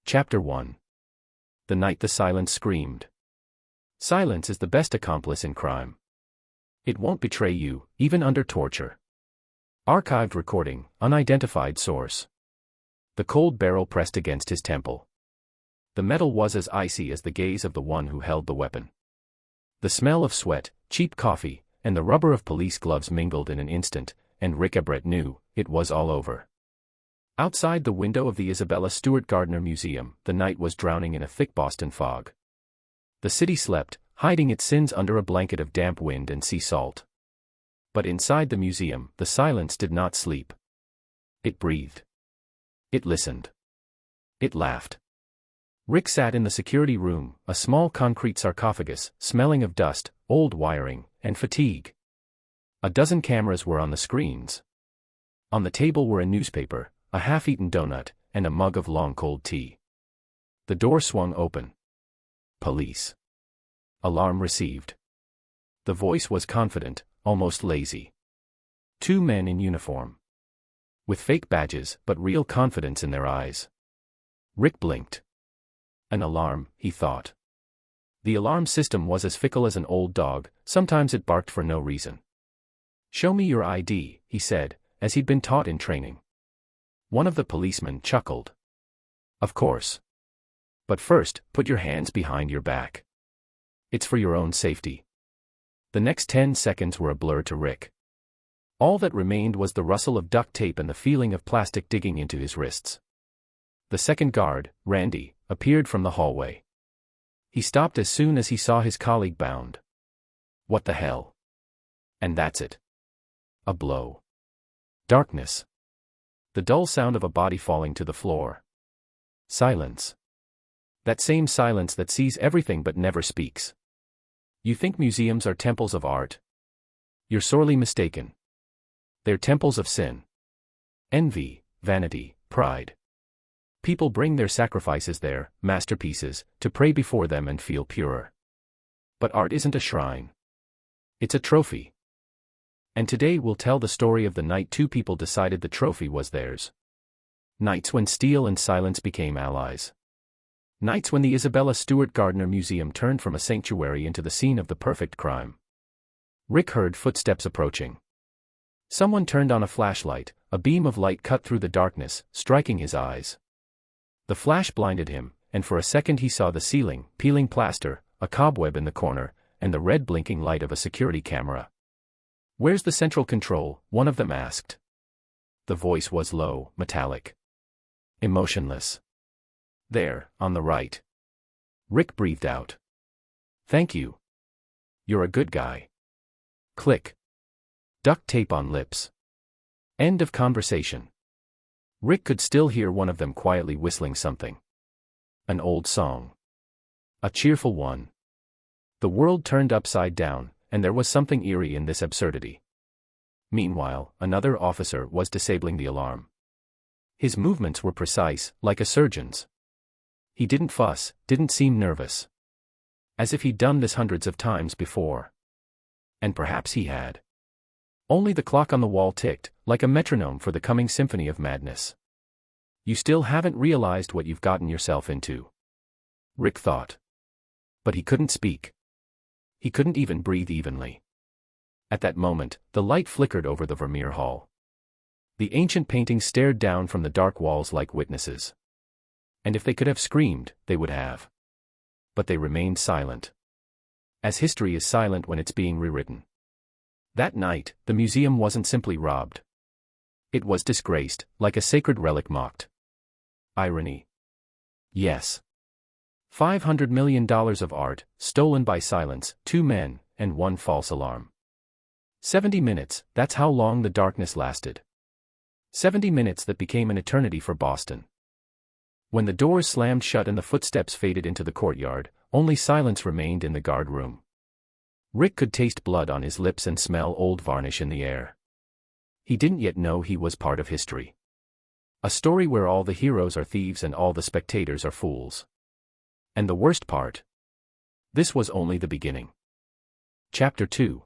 Chapter 1. The Night the Silence Screamed. Silence is the best accomplice in crime. It won't betray you, even under torture. Archived recording, unidentified source. The cold barrel pressed against his temple. The metal was as icy as the gaze of the one who held the weapon. The smell of sweat, cheap coffee, and the rubber of police gloves mingled in an instant, and Rick Abrett knew it was all over. Outside the window of the Isabella Stewart Gardner Museum, the night was drowning in a thick Boston fog. The city slept, hiding its sins under a blanket of damp wind and sea salt. But inside the museum, the silence did not sleep. It breathed. It listened. It laughed. Rick sat in the security room, a small concrete sarcophagus, smelling of dust, old wiring, and fatigue. A dozen cameras were on the screens. On the table were a newspaper, a half-eaten donut, and a mug of long cold tea. The door swung open. Police. Alarm received. The voice was confident, almost lazy. Two men in uniform. With fake badges, but real confidence in their eyes. Rick blinked. An alarm, he thought. The alarm system was as fickle as an old dog, sometimes it barked for no reason. "Show me your ID," he said, as he'd been taught in training. One of the policemen chuckled. "Of course. But first, put your hands behind your back. It's for your own safety." The next 10 seconds were a blur to Rick. All that remained was the rustle of duct tape and the feeling of plastic digging into his wrists. The second guard, Randy, appeared from the hallway. He stopped as soon as he saw his colleague bound. "What the hell?" And that's it. A blow. Darkness. The dull sound of a body falling to the floor. Silence. That same silence that sees everything but never speaks. You think museums are temples of art? You're sorely mistaken. They're temples of sin. Envy, vanity, pride. People bring their sacrifices there, masterpieces, to pray before them and feel purer. But art isn't a shrine. It's a trophy. And today we'll tell the story of the night two people decided the trophy was theirs. Nights when steel and silence became allies. Nights when the Isabella Stewart Gardner Museum turned from a sanctuary into the scene of the perfect crime. Rick heard footsteps approaching. Someone turned on a flashlight, a beam of light cut through the darkness, striking his eyes. The flash blinded him, and for a second he saw the ceiling, peeling plaster, a cobweb in the corner, and the red blinking light of a security camera. "Where's the central control?" one of them asked. The voice was low, metallic. Emotionless. "There, on the right." Rick breathed out. "Thank you. You're a good guy." Click. Duct tape on lips. End of conversation. Rick could still hear one of them quietly whistling something. An old song. A cheerful one. The world turned upside down, and there was something eerie in this absurdity. Meanwhile, another officer was disabling the alarm. His movements were precise, like a surgeon's. He didn't fuss, didn't seem nervous. As if he'd done this hundreds of times before. And perhaps he had. Only the clock on the wall ticked, like a metronome for the coming symphony of madness. You still haven't realized what you've gotten yourself into. Rick thought. But he couldn't speak. He couldn't even breathe evenly. At that moment, the light flickered over the Vermeer Hall. The ancient paintings stared down from the dark walls like witnesses. And if they could have screamed, they would have. But they remained silent. As history is silent when it's being rewritten. That night, the museum wasn't simply robbed. It was disgraced, like a sacred relic mocked. Irony. Yes. $500 million of art, stolen by silence, 2 men, and 1 false alarm. 70 minutes, that's how long the darkness lasted. 70 minutes that became an eternity for Boston. When the doors slammed shut and the footsteps faded into the courtyard, only silence remained in the guard room. Rick could taste blood on his lips and smell old varnish in the air. He didn't yet know he was part of history. A story where all the heroes are thieves and all the spectators are fools. And the worst part? This was only the beginning. Chapter 2.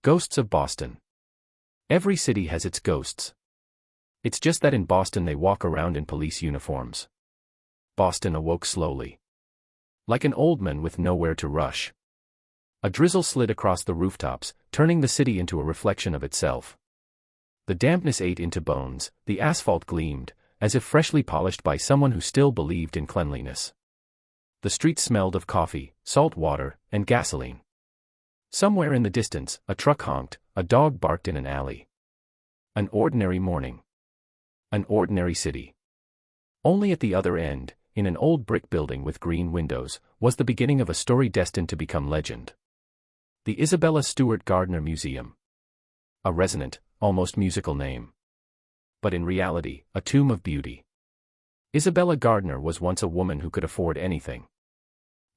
Ghosts of Boston. Every city has its ghosts. It's just that in Boston they walk around in police uniforms. Boston awoke slowly. Like an old man with nowhere to rush. A drizzle slid across the rooftops, turning the city into a reflection of itself. The dampness ate into bones, the asphalt gleamed, as if freshly polished by someone who still believed in cleanliness. The streets smelled of coffee, salt water, and gasoline. Somewhere in the distance, a truck honked, a dog barked in an alley. An ordinary morning. An ordinary city. Only at the other end, in an old brick building with green windows, was the beginning of a story destined to become legend. The Isabella Stewart Gardner Museum. A resonant, almost musical name. But in reality, a tomb of beauty. Isabella Gardner was once a woman who could afford anything.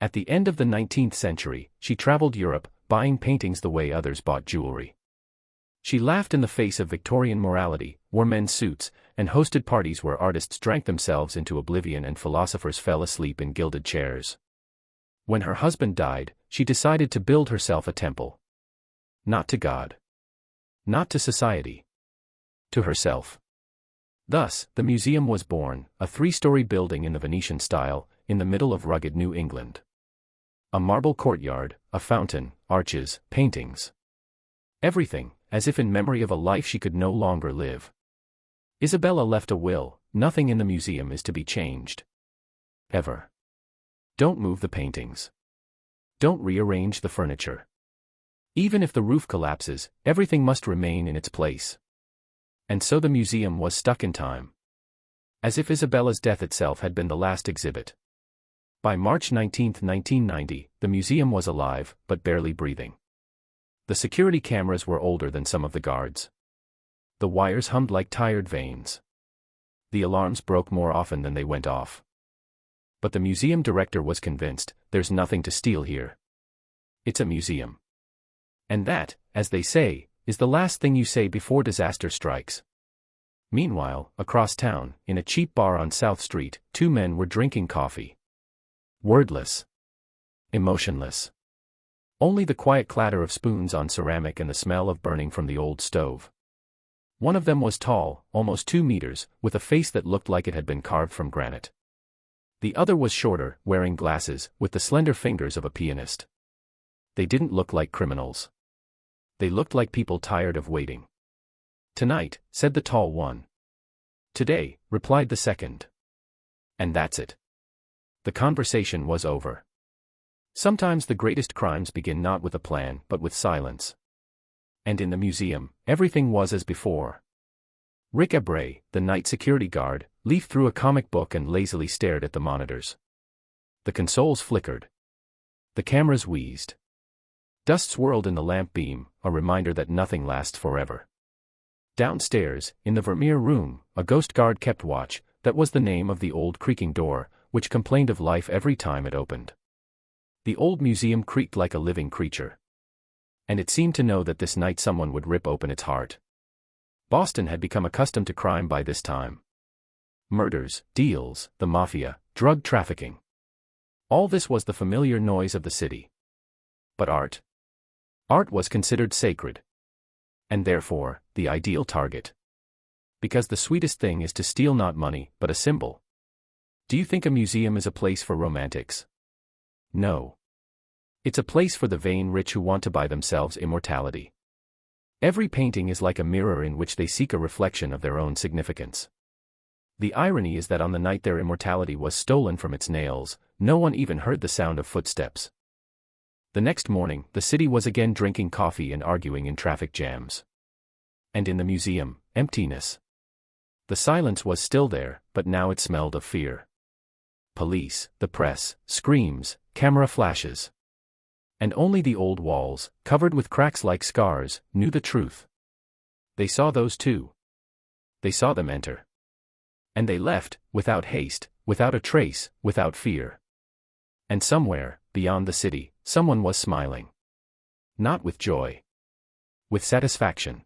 At the end of the 19th century, she traveled Europe, buying paintings the way others bought jewelry. She laughed in the face of Victorian morality, wore men's suits, and hosted parties where artists drank themselves into oblivion and philosophers fell asleep in gilded chairs. When her husband died, she decided to build herself a temple. Not to God. Not to society. To herself. Thus, the museum was born, a 3-story building in the Venetian style, in the middle of rugged New England. A marble courtyard, a fountain, arches, paintings. Everything, as if in memory of a life she could no longer live. Isabella left a will: nothing in the museum is to be changed. Ever. Don't move the paintings. Don't rearrange the furniture. Even if the roof collapses, everything must remain in its place. And so the museum was stuck in time. As if Isabella's death itself had been the last exhibit. By March 19, 1990, the museum was alive, but barely breathing. The security cameras were older than some of the guards. The wires hummed like tired veins. The alarms broke more often than they went off. But the museum director was convinced, there's nothing to steal here. It's a museum. And that, as they say, is the last thing you say before disaster strikes. Meanwhile, across town, in a cheap bar on South Street, 2 men were drinking coffee. Wordless. Emotionless. Only the quiet clatter of spoons on ceramic and the smell of burning from the old stove. One of them was tall, almost 2 meters, with a face that looked like it had been carved from granite. The other was shorter, wearing glasses, with the slender fingers of a pianist. They didn't look like criminals. They looked like people tired of waiting. Tonight, said the tall one. Today, replied the second. And that's it. The conversation was over. Sometimes the greatest crimes begin not with a plan but with silence. And in the museum, everything was as before. Rick Abreu, the night security guard, leafed through a comic book and lazily stared at the monitors. The consoles flickered. The cameras wheezed. Dust swirled in the lamp beam, a reminder that nothing lasts forever. Downstairs, in the Vermeer room, a ghost guard kept watch. That was the name of the old creaking door, which complained of life every time it opened. The old museum creaked like a living creature. And it seemed to know that this night someone would rip open its heart. Boston had become accustomed to crime by this time. Murders, deals, the mafia, drug trafficking. All this was the familiar noise of the city. But art? Art was considered sacred. And therefore, the ideal target. Because the sweetest thing is to steal not money, but a symbol. Do you think a museum is a place for romantics? No. It's a place for the vain rich who want to buy themselves immortality. Every painting is like a mirror in which they seek a reflection of their own significance. The irony is that on the night their immortality was stolen from its nails, no one even heard the sound of footsteps. The next morning, the city was again drinking coffee and arguing in traffic jams. And in the museum, emptiness. The silence was still there, but now it smelled of fear. Police, the press, screams, camera flashes. And only the old walls, covered with cracks like scars, knew the truth. They saw those too. They saw them enter. And they left, without haste, without a trace, without fear. And somewhere, beyond the city, someone was smiling. Not with joy. With satisfaction.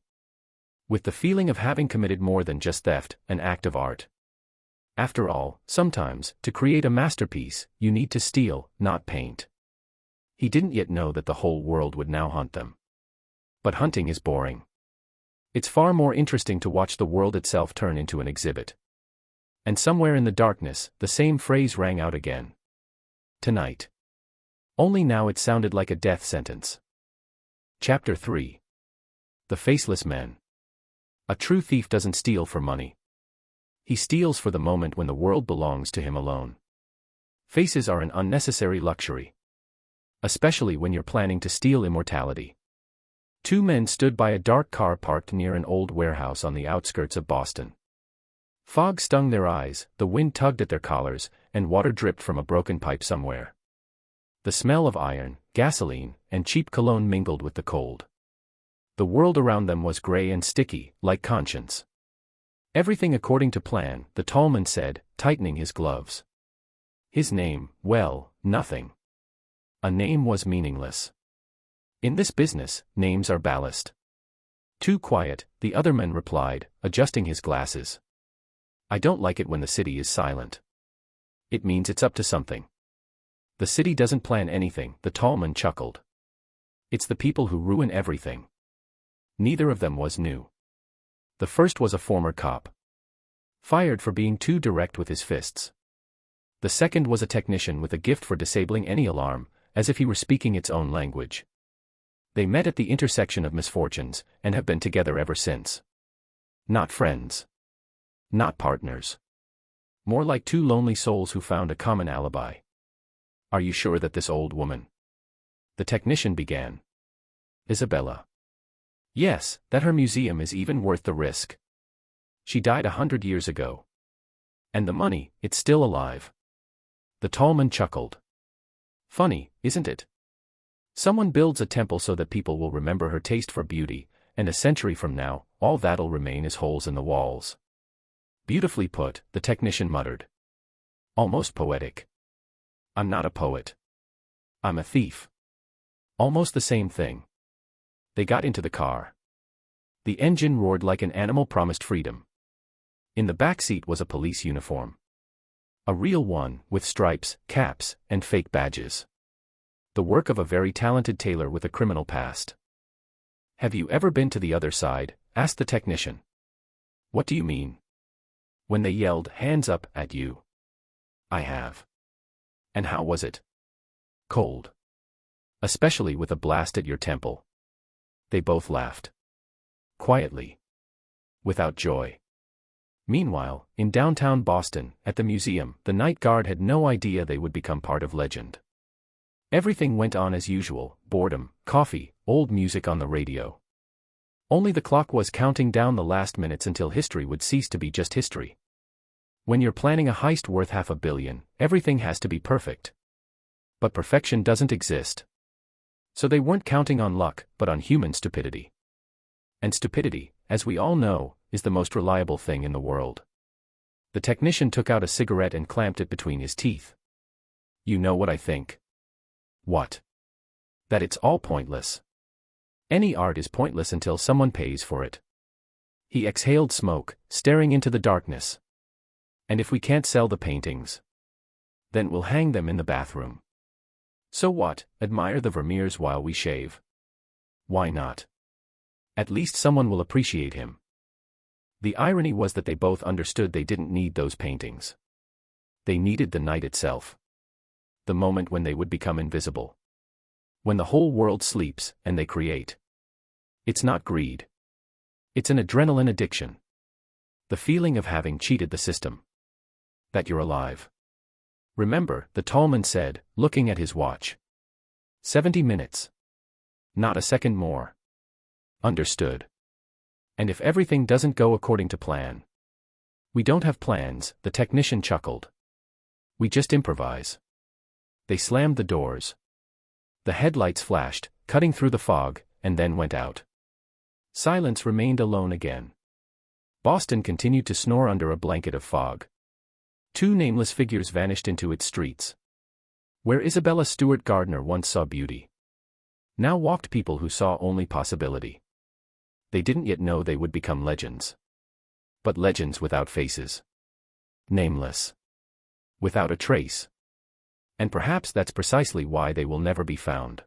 With the feeling of having committed more than just theft, an act of art. After all, sometimes, to create a masterpiece, you need to steal, not paint. He didn't yet know that the whole world would now hunt them. But hunting is boring. It's far more interesting to watch the world itself turn into an exhibit. And somewhere in the darkness, the same phrase rang out again. Tonight. Only now it sounded like a death sentence. Chapter 3. The Faceless Men. A true thief doesn't steal for money. He steals for the moment when the world belongs to him alone. Faces are an unnecessary luxury. Especially when you're planning to steal immortality. Two men stood by a dark car parked near an old warehouse on the outskirts of Boston. Fog stung their eyes, the wind tugged at their collars, and water dripped from a broken pipe somewhere. The smell of iron, gasoline, and cheap cologne mingled with the cold. The world around them was gray and sticky, like conscience. Everything according to plan, the tall man said, tightening his gloves. His name, well, nothing. A name was meaningless. In this business, names are ballast. Too quiet, the other man replied, adjusting his glasses. I don't like it when the city is silent. It means it's up to something. The city doesn't plan anything, the tall man chuckled. It's the people who ruin everything. Neither of them was new. The first was a former cop. Fired for being too direct with his fists. The second was a technician with a gift for disabling any alarm, as if he were speaking its own language. They met at the intersection of misfortunes, and have been together ever since. Not friends. Not partners. More like two lonely souls who found a common alibi. Are you sure that this old woman? The technician began. Isabella. Yes, that her museum is even worth the risk. She died 100 years ago. And the money, it's still alive. The tall man chuckled. Funny, isn't it? Someone builds a temple so that people will remember her taste for beauty, and a century from now, all that'll remain is holes in the walls. Beautifully put, the technician muttered. Almost poetic. I'm not a poet. I'm a thief. Almost the same thing. They got into the car. The engine roared like an animal promised freedom. In the back seat was a police uniform. A real one, with stripes, caps, and fake badges. The work of a very talented tailor with a criminal past. Have you ever been to the other side? Asked the technician. What do you mean? When they yelled, hands up, at you. I have. And how was it? Cold. Especially with a blast at your temple. They both laughed. Quietly. Without joy. Meanwhile, in downtown Boston, at the museum, the night guard had no idea they would become part of legend. Everything went on as usual, boredom, coffee, old music on the radio. Only the clock was counting down the last minutes until history would cease to be just history. When you're planning a heist worth $500 million, everything has to be perfect. But perfection doesn't exist. So they weren't counting on luck, but on human stupidity. And stupidity, as we all know, is the most reliable thing in the world. The technician took out a cigarette and clamped it between his teeth. You know what I think? What? That it's all pointless. Any art is pointless until someone pays for it. He exhaled smoke, staring into the darkness. And if we can't sell the paintings, then we'll hang them in the bathroom. So what, admire the Vermeers while we shave? Why not? At least someone will appreciate him. The irony was that they both understood they didn't need those paintings. They needed the night itself. The moment when they would become invisible. When the whole world sleeps, and they create. It's not greed. It's an adrenaline addiction. The feeling of having cheated the system. That you're alive. Remember, the tall man said, looking at his watch. 70 minutes. Not a second more. Understood. And if everything doesn't go according to plan? We don't have plans, the technician chuckled. We just improvise. They slammed the doors. The headlights flashed, cutting through the fog, and then went out. Silence remained alone again. Boston continued to snore under a blanket of fog. Two nameless figures vanished into its streets. Where Isabella Stewart Gardner once saw beauty, now walked people who saw only possibility. They didn't yet know they would become legends. But legends without faces. Nameless. Without a trace. And perhaps that's precisely why they will never be found.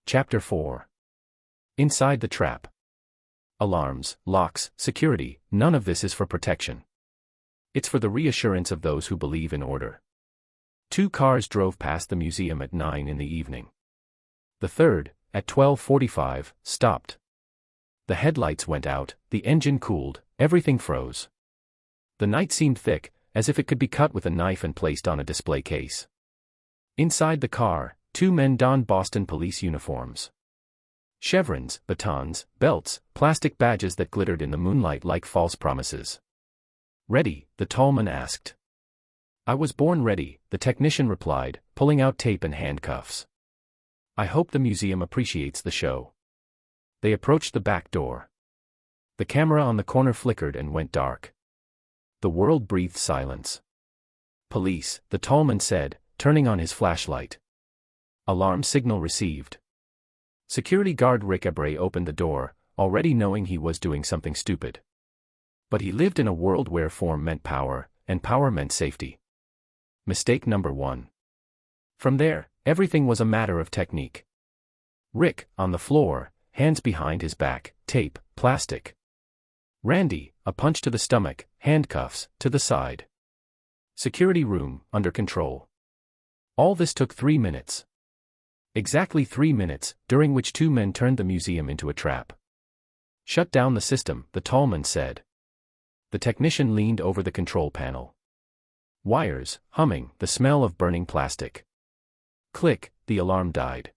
Chapter 4. Inside the trap. Alarms, locks, security, none of this is for protection. It's for the reassurance of those who believe in order. 2 cars drove past the museum at 9 in the evening. The third, at 12:45, stopped. The headlights went out, the engine cooled, everything froze. The night seemed thick, as if it could be cut with a knife and placed on a display case. Inside the car, 2 men donned Boston police uniforms. Chevrons, batons, belts, plastic badges that glittered in the moonlight like false promises. "Ready?" the tall man asked. "I was born ready," the technician replied, pulling out tape and handcuffs. "I hope the museum appreciates the show." They approached the back door. The camera on the corner flickered and went dark. The world breathed silence. "Police," the tall man said, turning on his flashlight. Alarm signal received. Security guard Rick Abreu opened the door, already knowing he was doing something stupid. But he lived in a world where form meant power, and power meant safety. Mistake number 1. From there, everything was a matter of technique. Rick, on the floor, hands behind his back, tape, plastic. Randy, a punch to the stomach, handcuffs, to the side. Security room, under control. All this took 3 minutes. Exactly 3 minutes, during which 2 men turned the museum into a trap. "Shut down the system," the tall man said. The technician leaned over the control panel. Wires, humming, the smell of burning plastic. Click, the alarm died.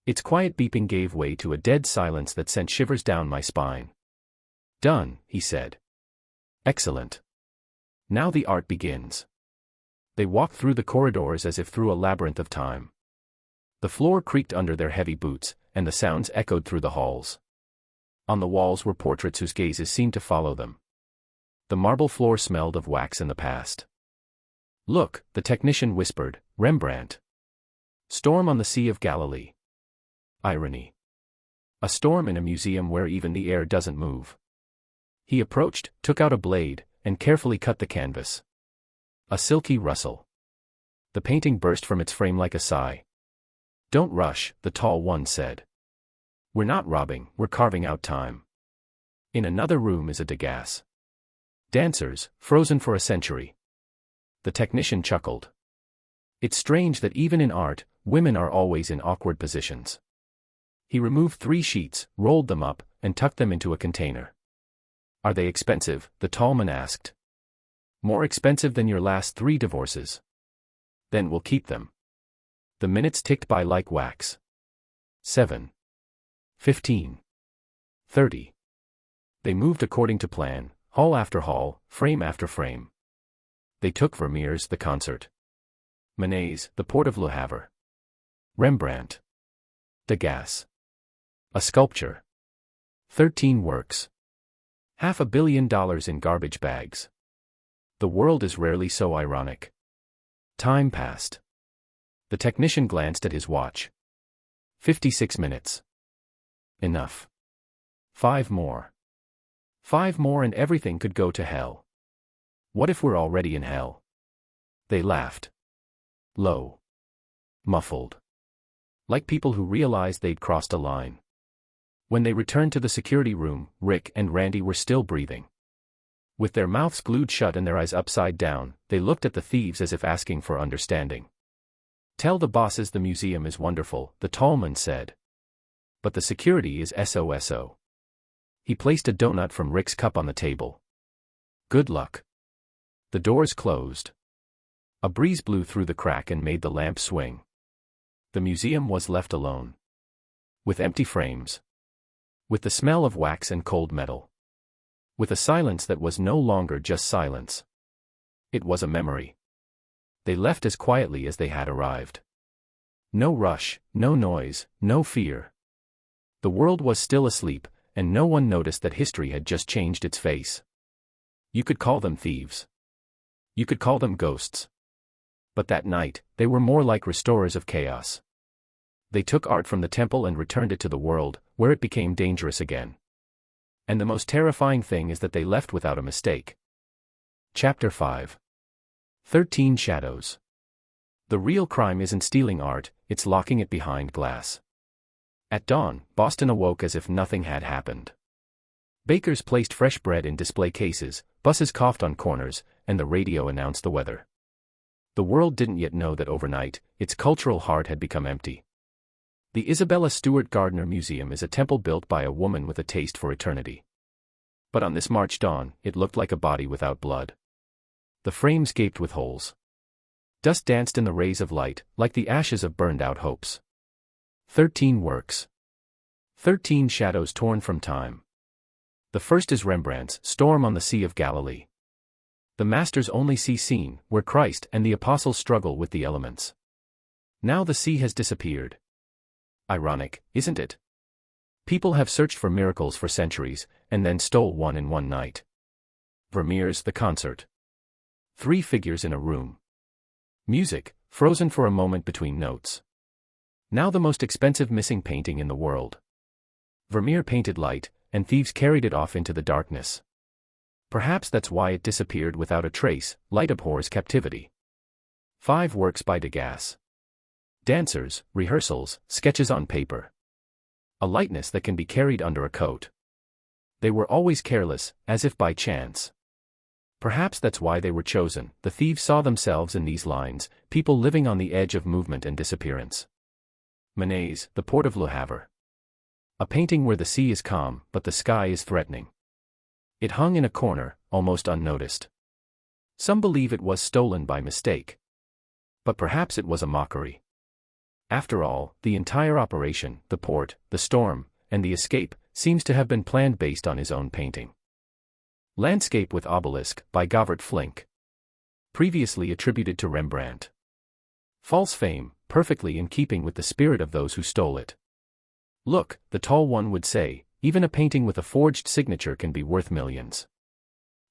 Its quiet beeping gave way to a dead silence that sent shivers down my spine. "Done," he said. "Excellent. Now the art begins." They walked through the corridors as if through a labyrinth of time. The floor creaked under their heavy boots, and the sounds echoed through the halls. On the walls were portraits whose gazes seemed to follow them. The marble floor smelled of wax and the past. "Look," the technician whispered, "Rembrandt. Storm on the Sea of Galilee." Irony. A storm in a museum where even the air doesn't move. He approached, took out a blade, and carefully cut the canvas. A silky rustle. The painting burst from its frame like a sigh. "Don't rush," the tall one said. "We're not robbing, we're carving out time." In another room is a Degas. Dancers, frozen for a century. The technician chuckled. "It's strange that even in art, women are always in awkward positions." He removed 3 sheets, rolled them up, and tucked them into a container. "Are they expensive?" the tall man asked. "More expensive than your last 3 divorces." "Then we'll keep them." The minutes ticked by like wax. 7. 15. 30. They moved according to plan, hall after hall, frame after frame. They took Vermeer's The Concert. Manet's The Port of Le Havre. Rembrandt. Degas. A sculpture. 13 works. $500 million in garbage bags. The world is rarely so ironic. Time passed. The technician glanced at his watch. 56 minutes. Enough. 5 more. 5 more and everything could go to hell. What if we're already in hell? They laughed. Low. Muffled. Like people who realized they'd crossed a line. When they returned to the security room, Rick and Randy were still breathing. With their mouths glued shut and their eyes upside down, they looked at the thieves as if asking for understanding. "Tell the bosses the museum is wonderful," the tall man said. "But the security is SOSO." He placed a donut from Rick's cup on the table. "Good luck." The doors closed. A breeze blew through the crack and made the lamp swing. The museum was left alone. With empty frames. With the smell of wax and cold metal. With a silence that was no longer just silence. It was a memory. They left as quietly as they had arrived. No rush, no noise, no fear. The world was still asleep, and no one noticed that history had just changed its face. You could call them thieves. You could call them ghosts. But that night, they were more like restorers of chaos. They took art from the temple and returned it to the world, where it became dangerous again. And the most terrifying thing is that they left without a mistake. Chapter 5. 13 Shadows. The real crime isn't stealing art, it's locking it behind glass. At dawn, Boston awoke as if nothing had happened. Bakers placed fresh bread in display cases, buses coughed on corners, and the radio announced the weather. The world didn't yet know that overnight, its cultural heart had become empty. The Isabella Stewart Gardner Museum is a temple built by a woman with a taste for eternity. But on this March dawn, it looked like a body without blood. The frames gaped with holes. Dust danced in the rays of light, like the ashes of burned-out hopes. 13 works. 13 shadows torn from time. The first is Rembrandt's Storm on the Sea of Galilee. The master's only sea scene, where Christ and the apostles struggle with the elements. Now the sea has disappeared. Ironic, isn't it? People have searched for miracles for centuries, and then stole one in one night. Vermeer's The Concert. 3 figures in a room. Music, frozen for a moment between notes. Now the most expensive missing painting in the world. Vermeer painted light, and thieves carried it off into the darkness. Perhaps that's why it disappeared without a trace. Light abhors captivity. 5 works by Degas. Dancers, rehearsals, sketches on paper. A lightness that can be carried under a coat. They were always careless, as if by chance. Perhaps that's why they were chosen. The thieves saw themselves in these lines, people living on the edge of movement and disappearance. Manet's The Port of Le Havre. A painting where the sea is calm, but the sky is threatening. It hung in a corner, almost unnoticed. Some believe it was stolen by mistake. But perhaps it was a mockery. After all, the entire operation, the port, the storm, and the escape, seems to have been planned based on his own painting. Landscape with Obelisk, by Govert Flinck. Previously attributed to Rembrandt. False fame, perfectly in keeping with the spirit of those who stole it. Look, the tall one would say, even a painting with a forged signature can be worth millions.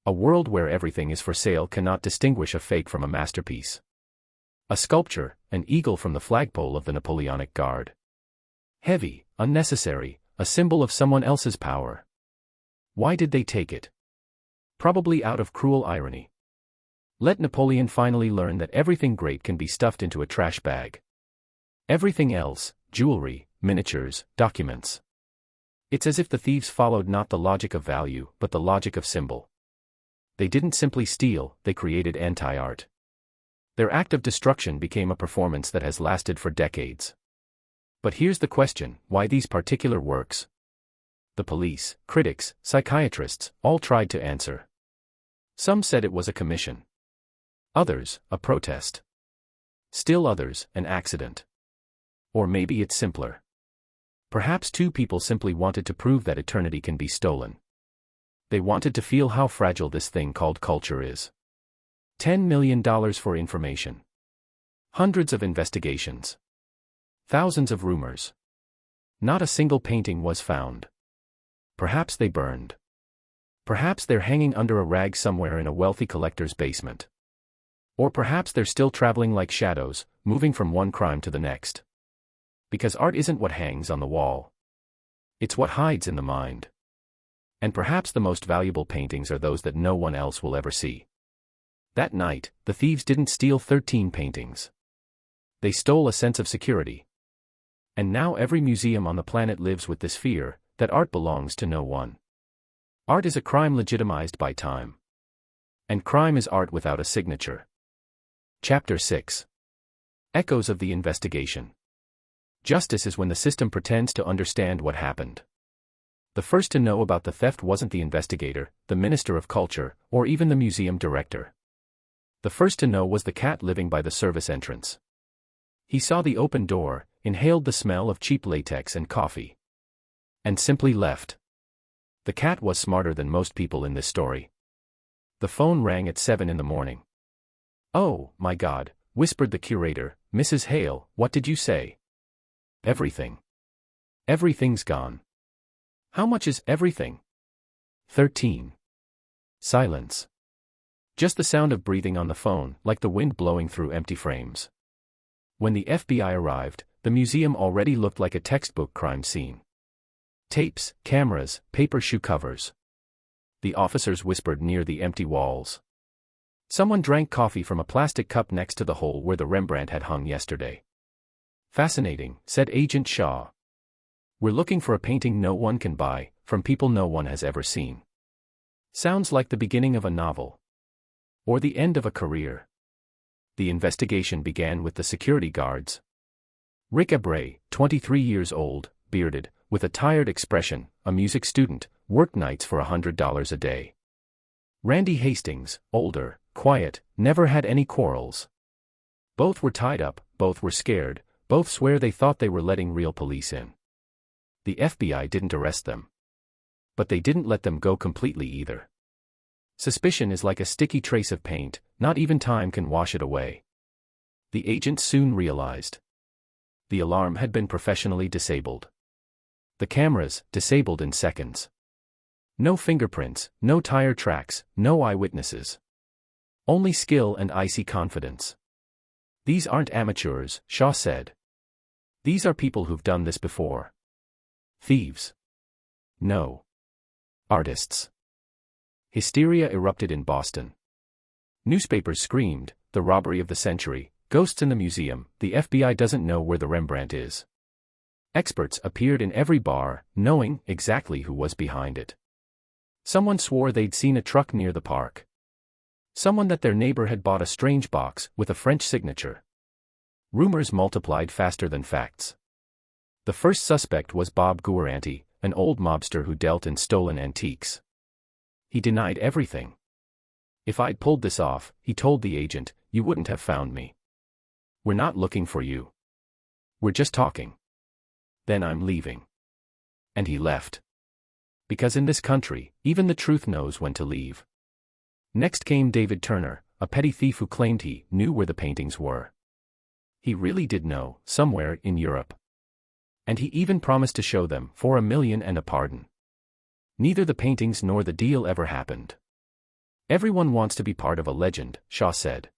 A world where everything is for sale cannot distinguish a fake from a masterpiece. A sculpture, an eagle from the flagpole of the Napoleonic Guard. Heavy, unnecessary, a symbol of someone else's power. Why did they take it? Probably out of cruel irony. Let Napoleon finally learn that everything great can be stuffed into a trash bag. Everything else, jewelry, miniatures, documents. It's as if the thieves followed not the logic of value, but the logic of symbol. They didn't simply steal, they created anti-art. Their act of destruction became a performance that has lasted for decades. But here's the question, why these particular works? The police, critics, psychiatrists, all tried to answer. Some said it was a commission. Others, a protest. Still others, an accident. Or maybe it's simpler. Perhaps 2 people simply wanted to prove that eternity can be stolen. They wanted to feel how fragile this thing called culture is. $10 million for information. Hundreds of investigations. Thousands of rumors. Not a single painting was found. Perhaps they burned. Perhaps they're hanging under a rag somewhere in a wealthy collector's basement. Or perhaps they're still traveling like shadows, moving from one crime to the next. Because art isn't what hangs on the wall. It's what hides in the mind. And perhaps the most valuable paintings are those that no one else will ever see. That night, the thieves didn't steal 13 paintings. They stole a sense of security. And now every museum on the planet lives with this fear, that art belongs to no one. Art is a crime legitimized by time. And crime is art without a signature. Chapter 6. Echoes of the investigation. Justice is when the system pretends to understand what happened. The first to know about the theft wasn't the investigator, the Minister of Culture, or even the museum director. The first to know was the cat living by the service entrance. He saw the open door, inhaled the smell of cheap latex and coffee. And simply left. The cat was smarter than most people in this story. The phone rang at 7 in the morning. "Oh, my God," whispered the curator, "Mrs. Hale, what did you say?" "Everything. Everything's gone." "How much is everything?" 13. Silence. Just the sound of breathing on the phone, like the wind blowing through empty frames. When the FBI arrived, the museum already looked like a textbook crime scene. Tapes, cameras, paper shoe covers. The officers whispered near the empty walls. Someone drank coffee from a plastic cup next to the hole where the Rembrandt had hung yesterday. "Fascinating," said Agent Shaw. "We're looking for a painting no one can buy, from people no one has ever seen." Sounds like the beginning of a novel. or the end of a career. The investigation began with the security guards. Rick Abreu, 23 years old, bearded, with a tired expression, a music student, worked nights for $100 a day. Randy Hastings, older, quiet, never had any quarrels. Both were tied up, both were scared, both swear they thought they were letting real police in. The FBI didn't arrest them. But they didn't let them go completely either. Suspicion is like a sticky trace of paint, not even time can wash it away. The agent soon realized. The alarm had been professionally disabled. The cameras, disabled in seconds. No fingerprints, no tire tracks, no eyewitnesses. Only skill and icy confidence. These aren't amateurs, Shaw said. These are people who've done this before. Thieves. No. Artists. Hysteria erupted in Boston. Newspapers screamed, the robbery of the century, ghosts in the museum, the FBI doesn't know where the Rembrandt is. Experts appeared in every bar, knowing exactly who was behind it. Someone swore they'd seen a truck near the park. Someone that their neighbor had bought a strange box with a French signature. Rumors multiplied faster than facts. The first suspect was Bob Guaranti, an old mobster who dealt in stolen antiques. He denied everything. If I'd pulled this off, he told the agent, you wouldn't have found me. We're not looking for you. We're just talking. Then I'm leaving. And he left. Because in this country, even the truth knows when to leave. Next came David Turner, a petty thief who claimed he knew where the paintings were. He really did know, somewhere in Europe. And he even promised to show them for $1 million and a pardon. Neither the paintings nor the deal ever happened. Everyone wants to be part of a legend, Shaw said.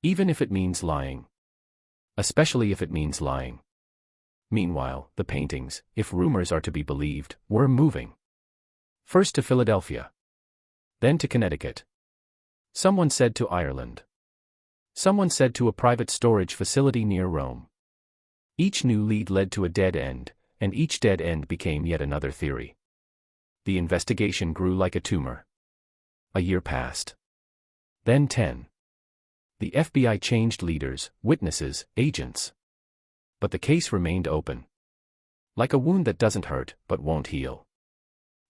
Even if it means lying. Especially if it means lying. Meanwhile, the paintings, if rumors are to be believed, were moving. First to Philadelphia. Then to Connecticut. Someone said to Ireland. Someone said to a private storage facility near Rome. Each new lead led to a dead end, and each dead end became yet another theory. The investigation grew like a tumor. A year passed. Then 10. The FBI changed leaders, witnesses, agents. But the case remained open. Like a wound that doesn't hurt, but won't heal.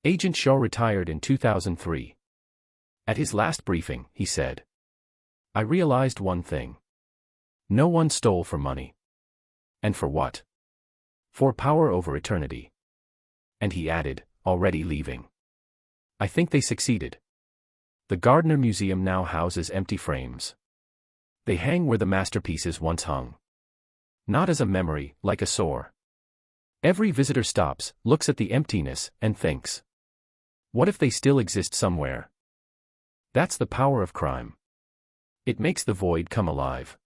Agent Shaw retired in 2003. At his last briefing, he said, I realized one thing. No one stole for money. And for what? For power over eternity. And he added, already leaving. I think they succeeded. The Gardner Museum now houses empty frames. They hang where the masterpieces once hung. Not as a memory, like a sore. Every visitor stops, looks at the emptiness, and thinks. What if they still exist somewhere? That's the power of crime. It makes the void come alive.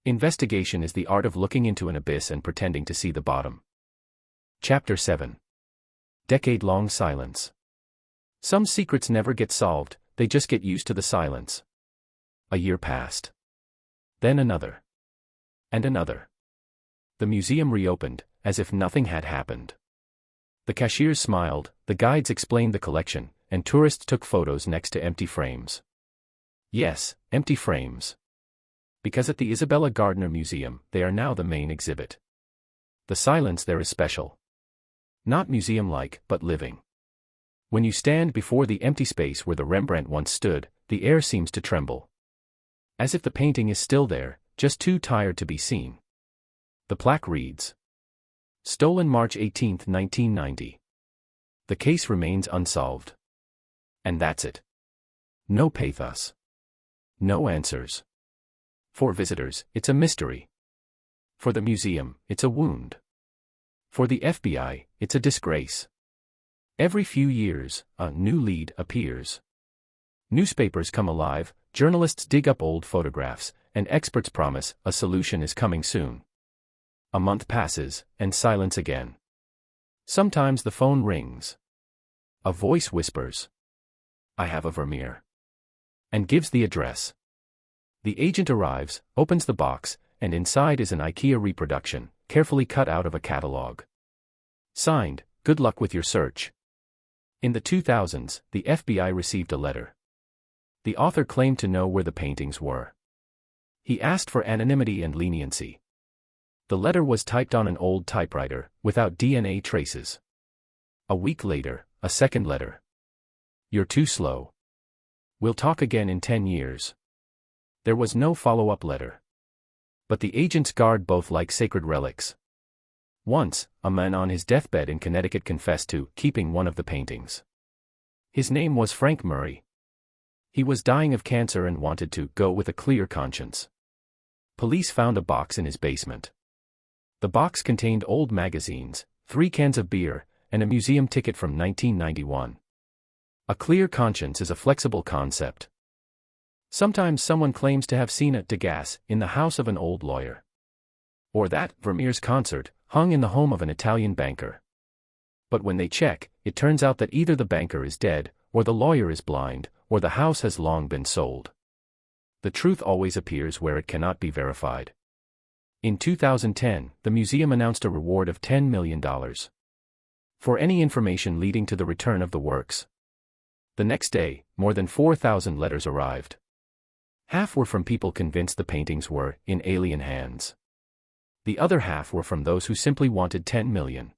Investigation is the art of looking into an abyss and pretending to see the bottom. Chapter 7. Decade-long silence. Some secrets never get solved, they just get used to the silence. A year passed. Then another. And another. The museum reopened, as if nothing had happened. The cashiers smiled, the guides explained the collection, and tourists took photos next to empty frames. Yes, empty frames. Because at the Isabella Gardner Museum, they are now the main exhibit. The silence there is special. Not museum-like, but living. When you stand before the empty space where the Rembrandt once stood, the air seems to tremble. As if the painting is still there, just too tired to be seen. The plaque reads. Stolen March 18, 1990. The case remains unsolved. And that's it. No pathos. No answers. For visitors, it's a mystery. For the museum, it's a wound. For the FBI, it's a disgrace. Every few years, a new lead appears. Newspapers come alive, journalists dig up old photographs, and experts promise a solution is coming soon. A month passes, and silence again. Sometimes the phone rings. A voice whispers. I have a Vermeer. And gives the address. The agent arrives, opens the box, and inside is an IKEA reproduction, carefully cut out of a catalog. Signed, good luck with your search. In the 2000s, the FBI received a letter. The author claimed to know where the paintings were. He asked for anonymity and leniency. The letter was typed on an old typewriter, without DNA traces. A week later, a second letter. "You're too slow. We'll talk again in 10 years. There was no follow-up letter. But the agents guard both like sacred relics. Once, a man on his deathbed in Connecticut confessed to keeping one of the paintings. His name was Frank Murray. He was dying of cancer and wanted to go with a clear conscience. Police found a box in his basement. The box contained old magazines, 3 cans of beer, and a museum ticket from 1991. A clear conscience is a flexible concept. Sometimes someone claims to have seen a Degas in the house of an old lawyer. Or that Vermeer's concert hung in the home of an Italian banker. But when they check, it turns out that either the banker is dead, or the lawyer is blind, or the house has long been sold. The truth always appears where it cannot be verified. In 2010, the museum announced a reward of $10 million for any information leading to the return of the works. The next day, more than 4,000 letters arrived. Half were from people convinced the paintings were in alien hands. The other half were from those who simply wanted 10 million.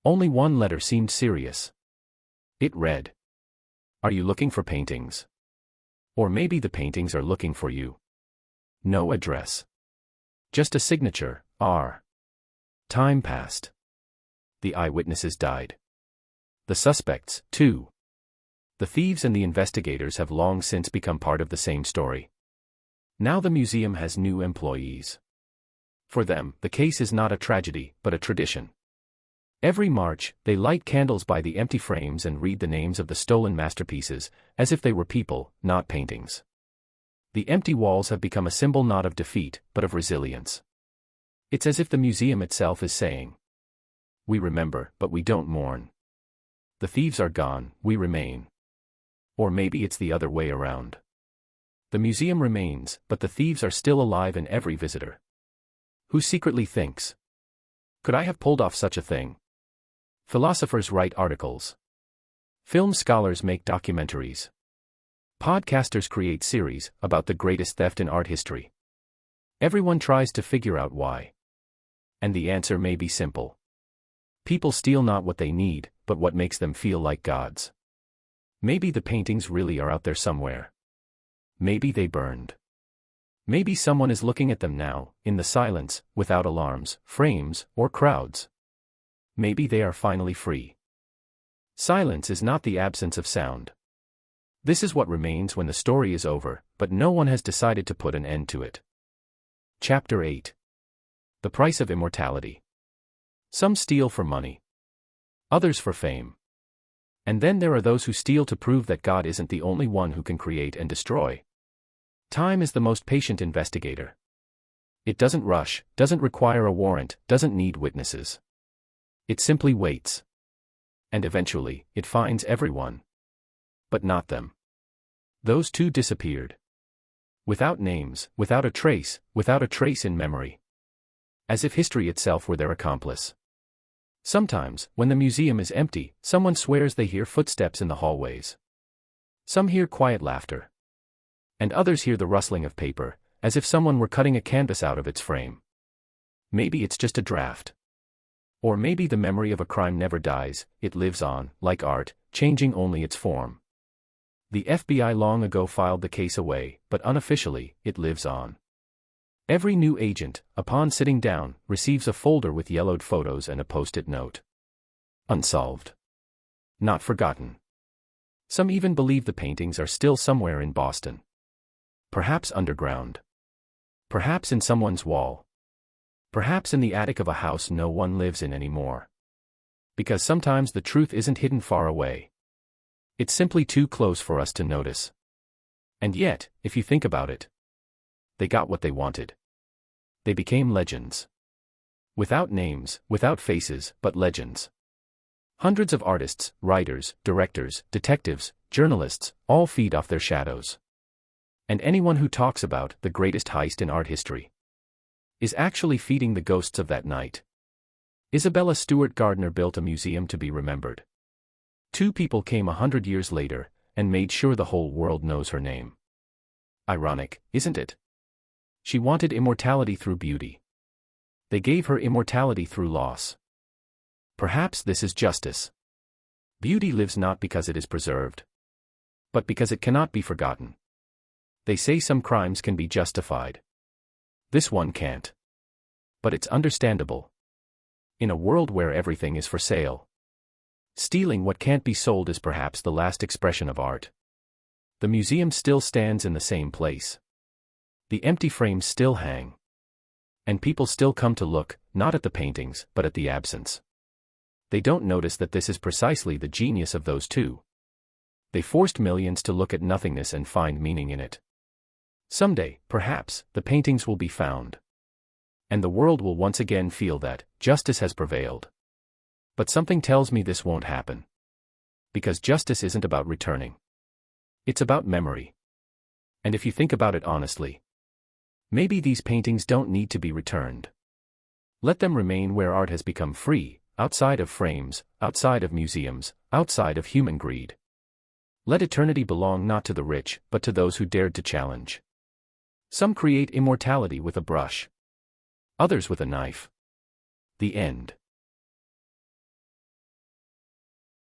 Only one letter seemed serious. It read, "Are you looking for paintings? Or maybe the paintings are looking for you." No address. Just a signature, R. Time passed. The eyewitnesses died. The suspects, too. The thieves and the investigators have long since become part of the same story. Now the museum has new employees. For them, the case is not a tragedy, but a tradition. Every March, they light candles by the empty frames and read the names of the stolen masterpieces, as if they were people, not paintings. The empty walls have become a symbol not of defeat, but of resilience. It's as if the museum itself is saying, "We remember, but we don't mourn. The thieves are gone, we remain." Or maybe it's the other way around. The museum remains, but the thieves are still alive in every visitor. Who secretly thinks, "Could I have pulled off such a thing?" Philosophers write articles. Film scholars make documentaries. Podcasters create series about the greatest theft in art history. Everyone tries to figure out why. And the answer may be simple. People steal not what they need, but what makes them feel like gods. Maybe the paintings really are out there somewhere. Maybe they burned. Maybe someone is looking at them now, in the silence, without alarms, frames, or crowds. Maybe they are finally free. Silence is not the absence of sound. This is what remains when the story is over, but no one has decided to put an end to it. Chapter 8. The Price of Immortality. Some steal for money. Others for fame. And then there are those who steal to prove that God isn't the only one who can create and destroy. Time is the most patient investigator. It doesn't rush, doesn't require a warrant, doesn't need witnesses. It simply waits. And eventually, it finds everyone. But not them. Those two disappeared. Without names, without a trace in memory. As if history itself were their accomplice. Sometimes, when the museum is empty, someone swears they hear footsteps in the hallways. Some hear quiet laughter. And others hear the rustling of paper, as if someone were cutting a canvas out of its frame. Maybe it's just a draft. Or maybe the memory of a crime never dies, it lives on, like art, changing only its form. The FBI long ago filed the case away, but unofficially, it lives on. Every new agent, upon sitting down, receives a folder with yellowed photos and a post-it note. Unsolved. Not forgotten. Some even believe the paintings are still somewhere in Boston. Perhaps underground. Perhaps in someone's wall. Perhaps in the attic of a house no one lives in anymore. Because sometimes the truth isn't hidden far away. It's simply too close for us to notice. And yet, if you think about it, they got what they wanted. They became legends. Without names, without faces, but legends. Hundreds of artists, writers, directors, detectives, journalists, all feed off their shadows. And anyone who talks about the greatest heist in art history is actually feeding the ghosts of that night. Isabella Stewart Gardner built a museum to be remembered. Two people came 100 years later, and made sure the whole world knows her name. Ironic, isn't it? She wanted immortality through beauty. They gave her immortality through loss. Perhaps this is justice. Beauty lives not because it is preserved, but because it cannot be forgotten. They say some crimes can be justified. This one can't. But it's understandable. In a world where everything is for sale, stealing what can't be sold is perhaps the last expression of art. The museum still stands in the same place. The empty frames still hang. And people still come to look, not at the paintings, but at the absence. They don't notice that this is precisely the genius of those two. They forced millions to look at nothingness and find meaning in it. Someday, perhaps, the paintings will be found. And the world will once again feel that justice has prevailed. But something tells me this won't happen. Because justice isn't about returning. It's about memory. And if you think about it honestly, maybe these paintings don't need to be returned. Let them remain where art has become free, outside of frames, outside of museums, outside of human greed. Let eternity belong not to the rich, but to those who dared to challenge. Some create immortality with a brush. Others with a knife. The end.